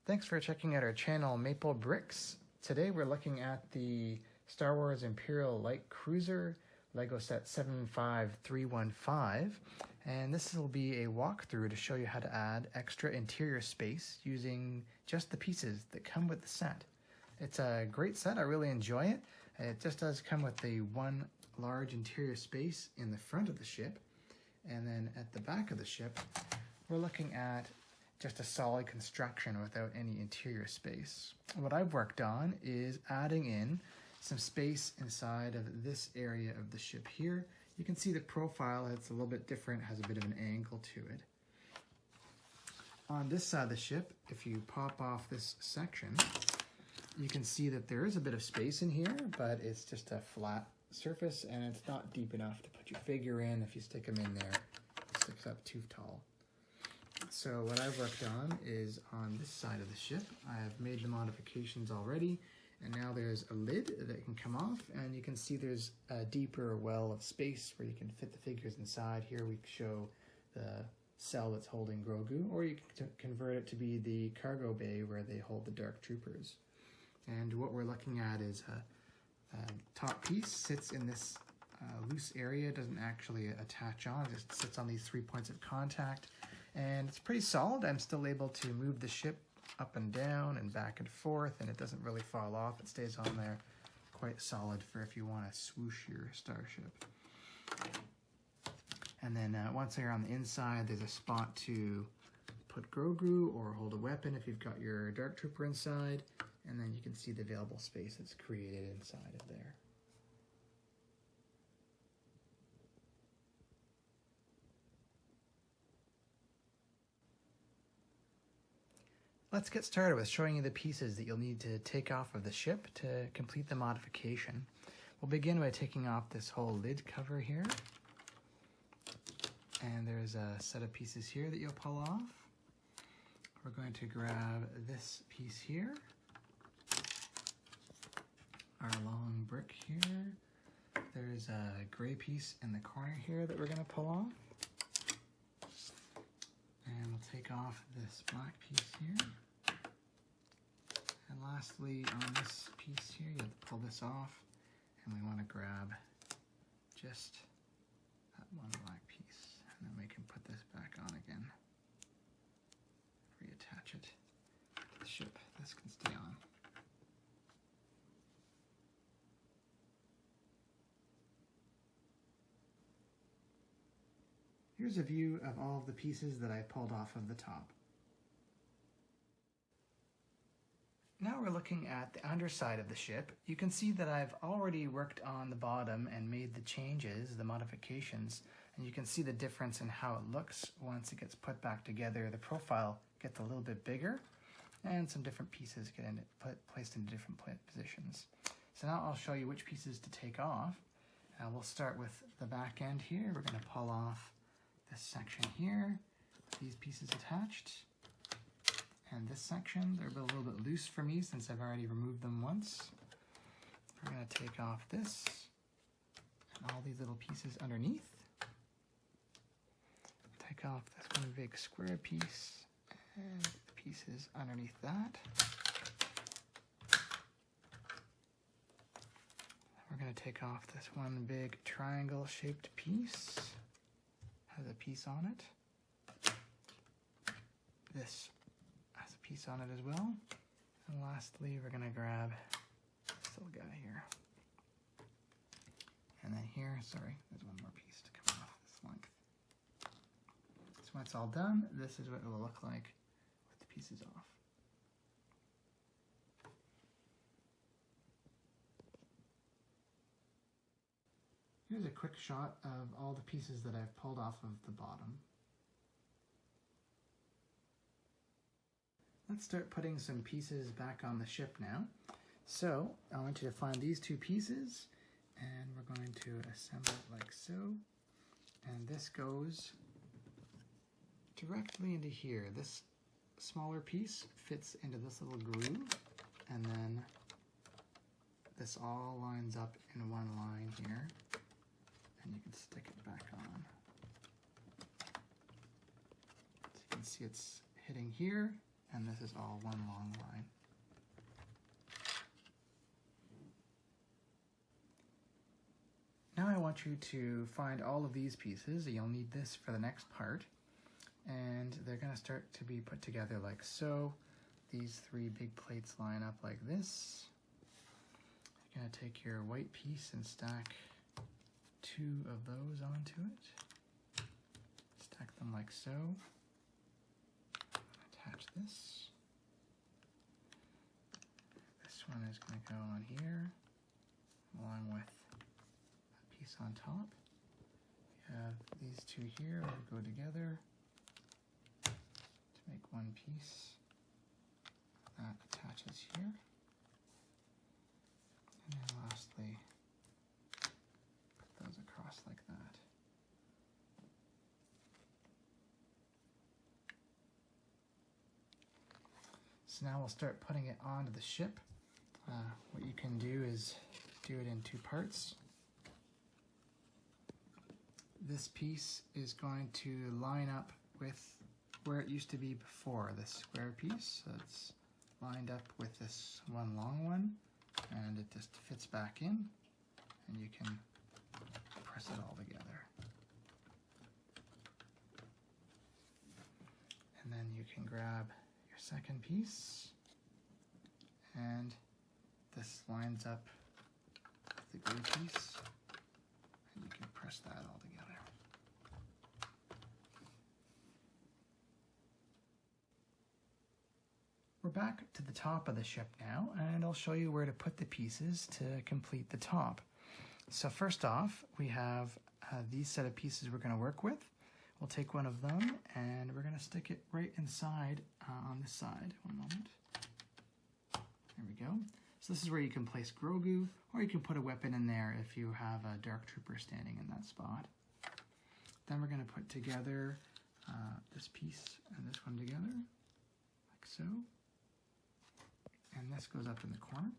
Thanks for checking out our channel, Maple Brikz. Today we're looking at the Star Wars Imperial Light Cruiser Lego set 75315, and this will be a walkthrough to show you how to add extra interior space using just the pieces that come with the set. It's a great set, I really enjoy it. It just does come with the one large interior space in the front of the ship, and then at the back of the ship we're looking at just a solid construction without any interior space. What I've worked on is adding in some space inside of this area of the ship here. You can see the profile, it's a little bit different, has a bit of an angle to it. On this side of the ship, if you pop off this section, you can see that there is a bit of space in here, but it's just a flat surface and it's not deep enough to put your figure in. If you stick them in there, it sticks up too tall. So what I've worked on is on this side of the ship, I have made the modifications already, and now there's a lid that can come off, and you can see there's a deeper well of space where you can fit the figures inside. Here we show the cell that's holding Grogu, or you can convert it to be the cargo bay where they hold the Dark Troopers. And what we're looking at is a top piece sits in this loose area, doesn't actually attach on, it just sits on these 3 points of contact. And it's pretty solid. I'm still able to move the ship up and down and back and forth, and it doesn't really fall off. It stays on there quite solid for if you want to swoosh your starship. And then once you're on the inside, there's a spot to put Grogu or hold a weapon if you've got your Dark Trooper inside. And then you can see the available space that's created inside of there. Let's get started with showing you the pieces that you'll need to take off of the ship to complete the modification. We'll begin by taking off this whole lid cover here. And there's a set of pieces here that you'll pull off. We're going to grab this piece here, our long brick here. There's a gray piece in the corner here that we're going to pull off. And we'll take off this black piece here. And lastly, on this piece here, you have to pull this off, and we want to grab just that one black piece, and then we can put this back on again. Reattach it to the ship. This can stay on. Here's a view of all of the pieces that I pulled off of the top. Now we're looking at the underside of the ship. You can see that I've already worked on the bottom and made the changes, the modifications, and you can see the difference in how it looks once it gets put back together. The profile gets a little bit bigger, and some different pieces get placed into different positions. So now I'll show you which pieces to take off. We'll start with the back end here. We're going to pull off this section here, these pieces attached, and this section, they're a little bit loose for me since I've already removed them once. We're going to take off this and all these little pieces underneath. Take off this one big square piece and the pieces underneath that. We're going to take off this one big triangle shaped piece. Has a piece on it. This has a piece on it as well. And lastly, we're going to grab this little guy here. And then here, sorry, there's one more piece to come off this length. So when it's all done, this is what it will look like with the pieces off. Here's a quick shot of all the pieces that I've pulled off of the bottom. Let's start putting some pieces back on the ship now. So I want you to find these two pieces, and we're going to assemble it like so. And this goes directly into here. This smaller piece fits into this little groove, and then this all lines up in one line here. And you can stick it back on. So you can see it's hitting here, and this is all one long line. Now I want you to find all of these pieces. You'll need this for the next part, and they're going to start to be put together like so. These three big plates line up like this. You're going to take your white piece and stack two of those onto it. Stack them like so. Attach this. This one is going to go on here, along with a piece on top. We have these two here that go together to make one piece. That attaches here. And then lastly, put those across like that. So now we'll start putting it onto the ship. What you can do is do it in two parts. This piece is going to line up with where it used to be before, this square piece. So it's lined up with this one long one, and it just fits back in, and you can press it all together. And then you can grab your second piece, and this lines up with the glue piece, and you can press that all together. We're back to the top of the ship now, and I'll show you where to put the pieces to complete the top. So first off, we have these set of pieces we're going to work with. We'll take one of them, and we're going to stick it right inside on this side. One moment. There we go. So this is where you can place Grogu, or you can put a weapon in there if you have a Dark Trooper standing in that spot. Then we're going to put together this piece and this one together, like so. And this goes up in the corner.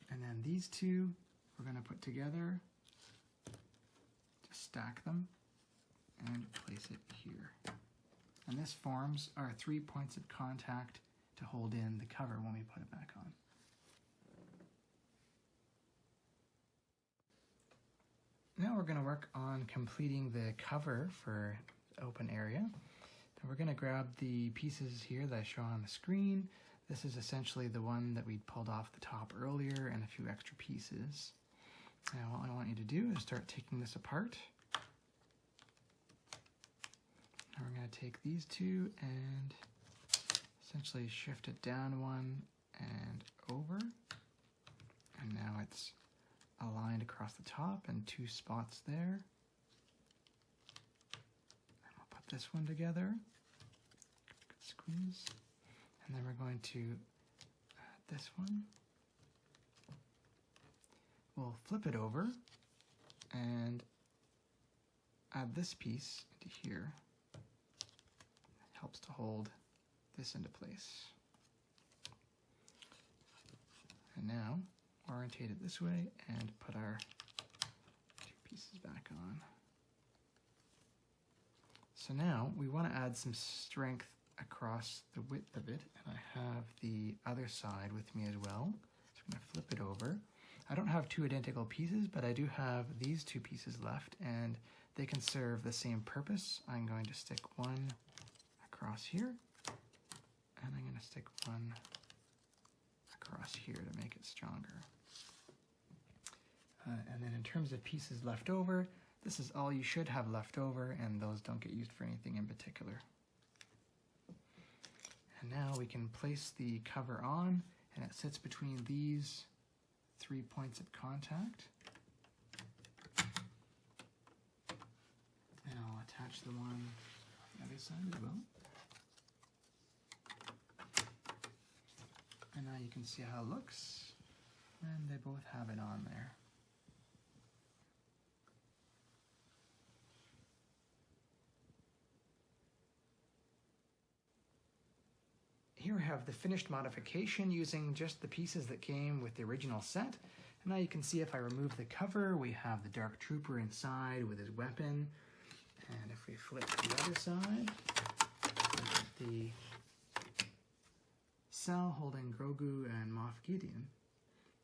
And then these two we're going to put together, just stack them, and place it here. And this forms our 3 points of contact to hold in the cover when we put it back on. Now we're going to work on completing the cover for the open area. Then we're going to grab the pieces here that I show on the screen. This is essentially the one that we pulled off the top earlier, and a few extra pieces. Now all I want you to do is start taking this apart. Now we're going to take these two and essentially shift it down one and over. And now it's aligned across the top and two spots there. And we'll put this one together. Squeeze. And then we're going to add this one. We'll flip it over and add this piece into here. It helps to hold this into place. And now orientate it this way and put our two pieces back on. So now we want to add some strength across the width of it, and I have the other side with me as well. So I'm going to flip it over. I don't have two identical pieces, but I do have these two pieces left, and they can serve the same purpose. I'm going to stick one across here, and I'm going to stick one across here to make it stronger. And then in terms of pieces left over, this is all you should have left over, and those don't get used for anything in particular. And now we can place the cover on, and it sits between these 3 points of contact. And I'll attach the one on the other side as well. And now you can see how it looks, and they both have it on there. Here we have the finished modification using just the pieces that came with the original set. And now you can see if I remove the cover, we have the Dark Trooper inside with his weapon. And if we flip the other side, the cell holding Grogu and Moff Gideon.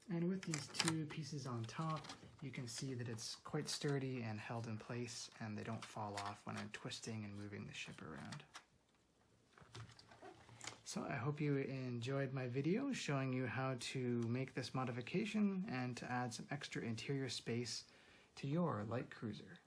And with these two pieces on top, you can see that it's quite sturdy and held in place, and they don't fall off when I'm twisting and moving the ship around. So I hope you enjoyed my video showing you how to make this modification and to add some extra interior space to your light cruiser.